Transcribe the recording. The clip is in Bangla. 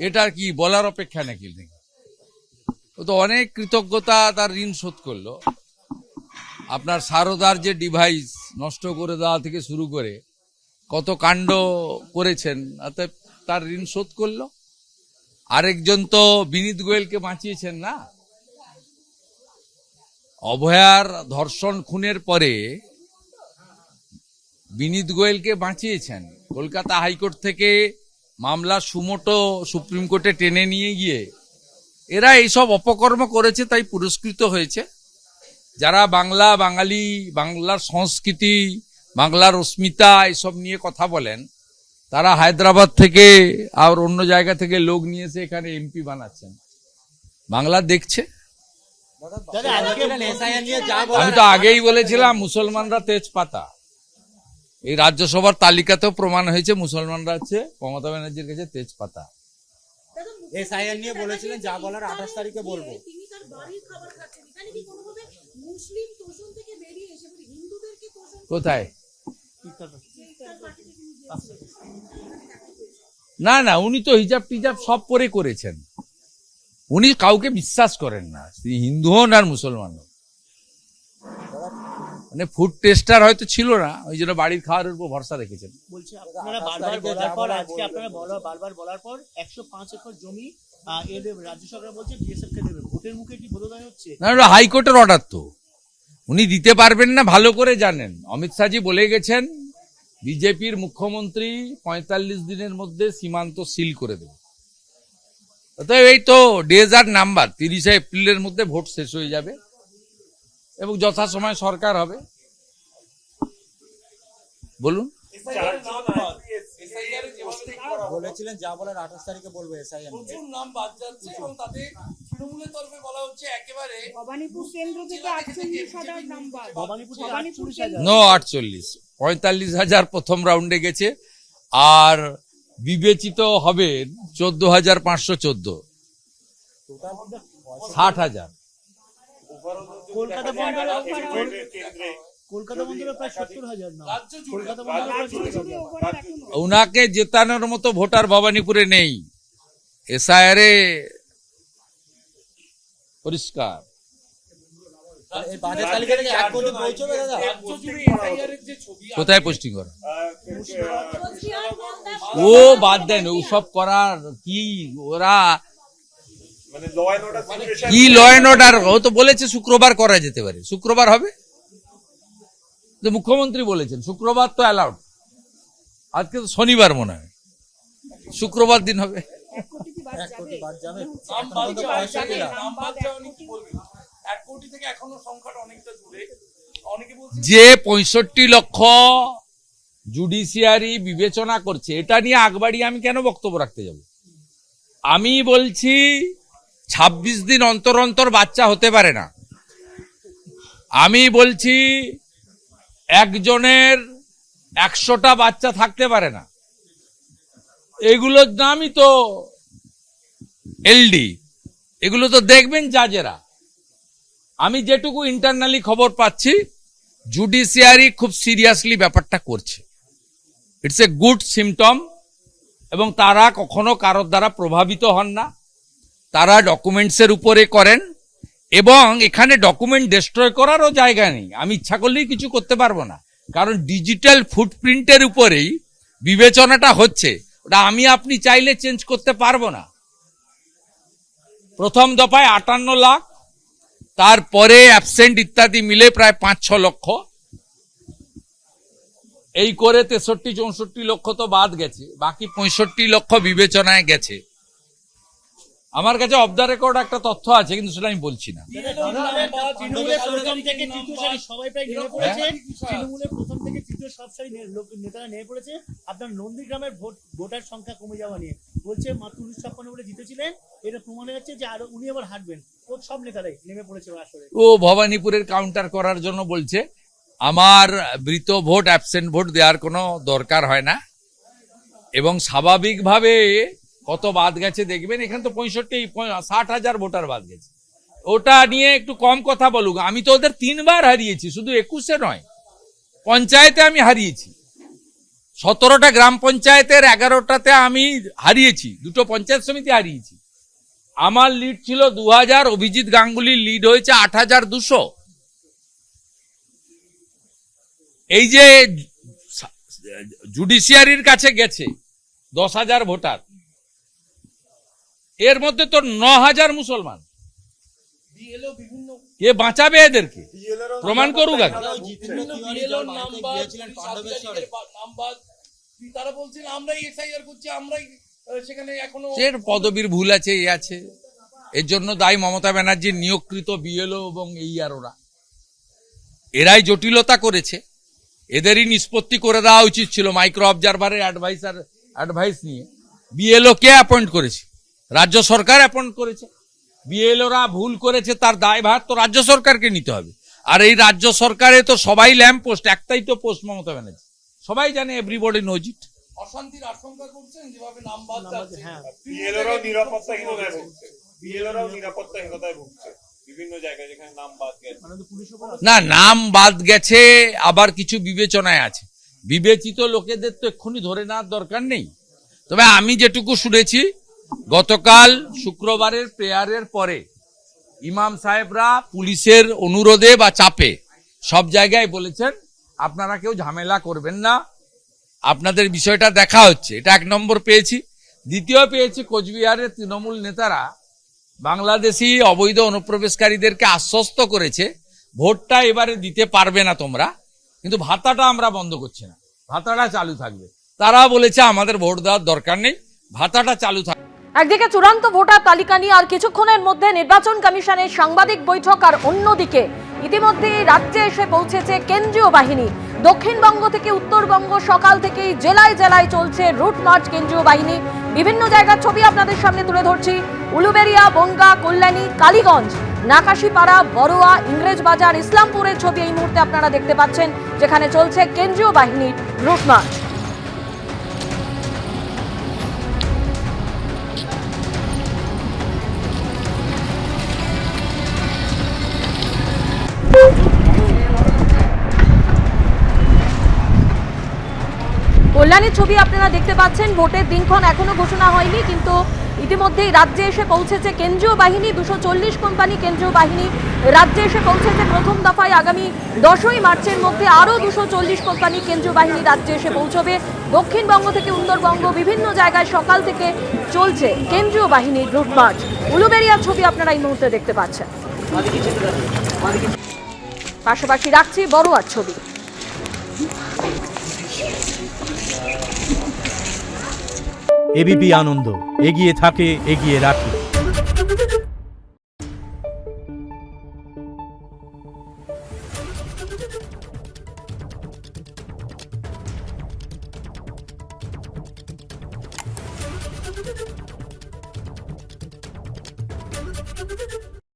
এটা কি বলার অপেক্ষা নাকি? ও তো অনেক কৃতজ্ঞতা, তার ঋণ শোধ করলো। আপনার সারদার যে ডিভাইস নষ্ট করে দেওয়া থেকে শুরু করে কত কাণ্ড করেছেন, তার ঋণ শোধ করলো। আরেকজন তো বিনীত গোয়েলকে বাঁচিয়েছেন না, অভয়ার ধর্ষণ খুনের পরে বিনীত গোয়েলকে বাঁচিয়েছেন। কলকাতা হাইকোর্ট থেকে মামলা সুমোটো সুপ্রিম কোর্টে টেনে নিয়ে গিয়ে এরা এইসব অপকর্ম করেছে, তাই পুরস্কৃত হয়েছে। যারা বাঙালি, বাংলার সংস্কৃতি, বাংলার অস্মিতা এসব নিয়ে কথা বলেন, তারা হায়দ্রাবাদ থেকে আর অন্য জায়গা থেকে লোক নিয়ে এসে এখানে এমপি বানাচ্ছেন। বাংলা দেখছে। আমি তো আগেই বলেছিলাম মুসলমানরা তেজপাতা। এই রাজ্যসভার তালিকাতেও প্রমাণ হয়েছে মুসলমানরা হচ্ছে মমতা ব্যানার্জির কাছে তেজপাতা। এসআইআর নিয়ে বলেছিলেন যা বলার 28 তারিখে বলবো। কোথায়? না না, উনি তো হিজাব টিজাব সব পরে করেছেন। উনি কাউকে বিশ্বাস করেন না, হিন্দু হন আর মুসলমান হন। মানে ফুড টেস্টার হয়তো ছিল না, ওই জন্য বাড়ির খাওয়ার উপর ভরসা রেখেছেন। বলছি আপনারা বারবার বলার পর আজকে আপনারা বারবার বলার পর 105 একর জমি রাজ্য সরকার বলছে বিএসএফ কে দেবে। ভোটের মুখে কি বোধোদয় হচ্ছে? না, হাইকোর্টের অর্ডার তো উনি দিতে পারবেন না, ভালো করে জানেন। অমিত শাহজি বলে গেছেন বিজেপির মুখ্যমন্ত্রী 45 দিনের মধ্যে সীমান্ত সিল করে দেবে। অতএব এই তো ডেজ আর নাম্বার, 30 এপ্রিলের মধ্যে ভোট শেষ হয়ে যাবে এবং যথাসময়ে সরকার হবে। বলুন। বলেছিলেন যা বলার 28 তারিখে বলবো। এসআইআর প্রচুর নাম বাদ যাচ্ছে এবং তাতে তৃণমূলের তরফে বলা হচ্ছে একেবারে ভবানীপুর কেন্দ্র থেকে 48,000 নাম্বার। ভবানীপুর 48,000 নো 48, 45,000 প্রথম রাউন্ডে গেছে আর বিবেচিত হবে 14,514, 60,000। কলকাতা বন্দরে প্রায় 70,000 নাম। কলকাতা বন্দরে উনাকে জেতানোর মতো ভোটার ভবানীপুরে নেই। এসআইআরে পরিষ্কার। কোথায় পোস্টিং করা? ও বাদ দেন, ওসব করার কি, ওরা কি ল অ্যান্ড অর্ডার। ও তো বলেছে শুক্রবার করা যেতে পারে, শুক্রবার হবে। মুখ্যমন্ত্রী বলেছেন শুক্রবার তো অ্যালাউড। আজকে তো শনিবার মনে হয়, শুক্রবার দিন হবে। যে 65 লক্ষ জুডিশিয়ারি বিবেচনা করছে, এটা নিয়ে আগবাড়িয়ে আমি কেন বক্তব্য রাখতে যাব? আমি বলছি 26 দিন অন্তর অন্তর বাচ্চা হতে পারে না। আমি বলছি একজনের 100টা বাচ্চা থাকতে পারে না। এগুলোর নামই তো এলডি। এগুলো তো দেখবেন জাজেরা। আমি যেটুকু ইন্টারনালি খবর পাচ্ছি, জুডিশিয়ারি খুব সিরিয়াসলি ব্যাপারটা করছে। It's a good symptom. এবং তারা কখনো কারোর দ্বারা প্রভাবিত হন না, তারা ডকুমেন্টসের উপরে করেন এবং এখানে ডকুমেন্ট ডিস্ট্রয় করারও জায়গা নেই। আমি ইচ্ছা করলেই কিছু করতে পারবো না, কারণ ডিজিটাল ফুটপ্রিন্টের উপরেই বিবেচনাটা হচ্ছে। ওটা আমি আপনি চাইলে চেঞ্জ করতে পারবো না। প্রথম দফায় 58 লাখ, তারপরে অ্যাবসেন্ট ইত্যাদি মিলে প্রায় 5-6 লক্ষ, এই করে 63-64 লক্ষ তো বাদ গেছে, বাকি 65 লক্ষ বিবেচনায় গেছে। আমার কাছে অফ দ্য রেকর্ড একটা তথ্য আছে, কিন্তু সেটা আমি বলছি না। তৃণমূলের প্রথম থেকে তৃতীয় সারি সবাই প্রায় নেমে পড়েছে। তৃণমূলের প্রথম থেকে তৃতীয় সব সারি নেতারা নেমে পড়েছে আপনার নন্দীগ্রামের ভোটার সংখ্যা কমে যাওয়া নিয়ে। বলছে মাত্র 1956 বলে জিতেছিলেন, এটা প্রমাণ হয়ে যাচ্ছে যে আরো উনি আবার হাঁটবেন। সব নেতারাই নেমে পড়েছে আসলে। ও ভবানীপুরের কাউন্টার করার জন্য বলছে। আমার মৃত ভোট, অ্যাবসেন্ট ভোট দেওয়ার কোনো দরকার হয় না এবং স্বাভাবিকভাবে কত বাদ গেছে দেখবেন। এখানে তো 65-60,000 ভোটার বাদ গেছে। ওটা নিয়ে একটু কম কথা বলুক। আমি তো ওদের 3 বার হারিয়েছি, শুধু 21-এ নয়, পঞ্চায়েতে আমি হারিয়েছি। 17টা গ্রাম পঞ্চায়েতের 11টাতে আমি হারিয়েছি, 2টো পঞ্চায়েত সমিতি হারিয়েছি। আমার লিড ছিল 2000, অভিজিৎ গাঙ্গুলির লিড হয়েছে 8200। এই যে জুডিশিয়ারির কাছে গেছে 10,000 ভোটার, এর মধ্যে তো 9,000 মুসলমান। কে বাঁচাবে এদেরকে? প্রমাণ করুক আগে। তারা বলছেন আমরাই এসআইআর করছি, আমরাই সেখানে এখনো এর পদবীর ভুল আছে, এই আছে। এর জন্য দায়ী মমতা ব্যানার্জির নিয়োগকৃত বিএলও এবং ওরা। এরাই জটিলতা করেছে। এদেরই নিষ্পত্তি করে দেওয়া উচিত ছিল মাইক্রো অবজারভারের অ্যাডভাইস নিয়ে। বিএলও কে অ্যাপয়েন্ট করেছে? রাজ্য সরকার অ্যাপয়েন্ট করেছে। বিএলওরা ভুল করেছে, তার দায়ভার তো রাজ্য সরকারকে নিতে হবে। আর এই রাজ্য সরকারে তো সবাই ল্যাম্প পোস্ট, একটাই তো পোস্ট মমতা ব্যানার্জি, সবাই জানে, এভরিবডি নোজ ইট। অশান্তির আশঙ্কা করছেন যেভাবে নাম বাদ যাচ্ছে। বিএলওরাও নিরাপত্তাহীনতায় ভুগছে, বিএলওরাও নিরাপত্তাহীনতায় ভুগছে বিভিন্ন জায়গায় যেখানে নাম বাদ গেছে। না, নাম বাদ গেছে, আবার কিছু বিবেচনায় আছে। বিবেচিত লোকেদের তো এক্ষুনি ধরে নেওয়ার দরকার নেই। তবে আমি যেটুকু শুনেছি, গতকাল শুক্রবারের প্রেয়ারের পরে ইমাম সাহেবরা পুলিশের অনুরোধে বা চাপে সব জায়গায় বলেছেন আপনারা কেউ ঝামেলা করবেন না, আপনাদের বিষয়টা দেখা হচ্ছে। এটা 1 নম্বর পেয়েছি। দ্বিতীয় পেয়েছি, কোচবিহারের তৃণমূল নেতারা বাংলাদেশি অবৈধ অনুপ্রবেশকারীদেরকে আশ্বস্ত করেছে ভোটটা এবারে দিতে পারবে না তোমরা, কিন্তু ভাতাটা আমরা বন্ধ করছি না, ভাতাটা চালু থাকবে। তারা বলেছে আমাদের ভোট দেওয়ার দরকার নেই, ভাতাটা চালু থাকবে। একদিকে চূড়ান্ত ভোটার তালিকা নিয়ে আর কিছুক্ষণের মধ্যে নির্বাচন কমিশনের সাংবাদিক বৈঠক, আর অন্যদিকে ইতিমধ্যে রাজ্যে এসে পৌঁছেছে কেন্দ্রীয় বাহিনী। দক্ষিণবঙ্গ থেকে উত্তরবঙ্গ সকাল থেকেই জেলায় জেলায় চলছে রুট মার্চ কেন্দ্রীয় বাহিনী। বিভিন্ন জায়গার ছবি আপনাদের সামনে তুলে ধরছি। উলুবেড়িয়া, বনগাঁ, কল্যাণী, কালীগঞ্জ, নাকাশিপাড়া, বড়োয়া, ইংরেজবাজার, ইসলামপুরের ছবি এই মুহূর্তে আপনারা দেখতে পাচ্ছেন, যেখানে চলছে কেন্দ্রীয় বাহিনীর রুট মার্চ। কল্যাণীর ছবি আপনারা দেখতে পাচ্ছেন। ভোটের দিনক্ষণ এখনো ঘোষণা হয়নি, কিন্তু ইতিমধ্যেই রাজ্যে এসে পৌঁছেছে কেন্দ্রীয় বাহিনী। 240 কোম্পানি কেন্দ্রীয় বাহিনী রাজ্যে এসে পৌঁছেছে। প্রথম দফায় আগামী 10ই মার্চের মধ্যে আরও 240 কোম্পানি কেন্দ্রীয় বাহিনী রাজ্যে এসে পৌঁছবে। দক্ষিণবঙ্গ থেকে উত্তরবঙ্গ বিভিন্ন জায়গায় সকাল থেকে চলছে কেন্দ্রীয় বাহিনীর রুট মার্চ। উলুবেড়িয়ার ছবি আপনারা এই মুহূর্তে দেখতে পাচ্ছেন। পাশাপাশি রাখছি বড়োয়ার ছবি। এবিপি আনন্দ, এগিয়ে থাকে, এগিয়ে রাখে।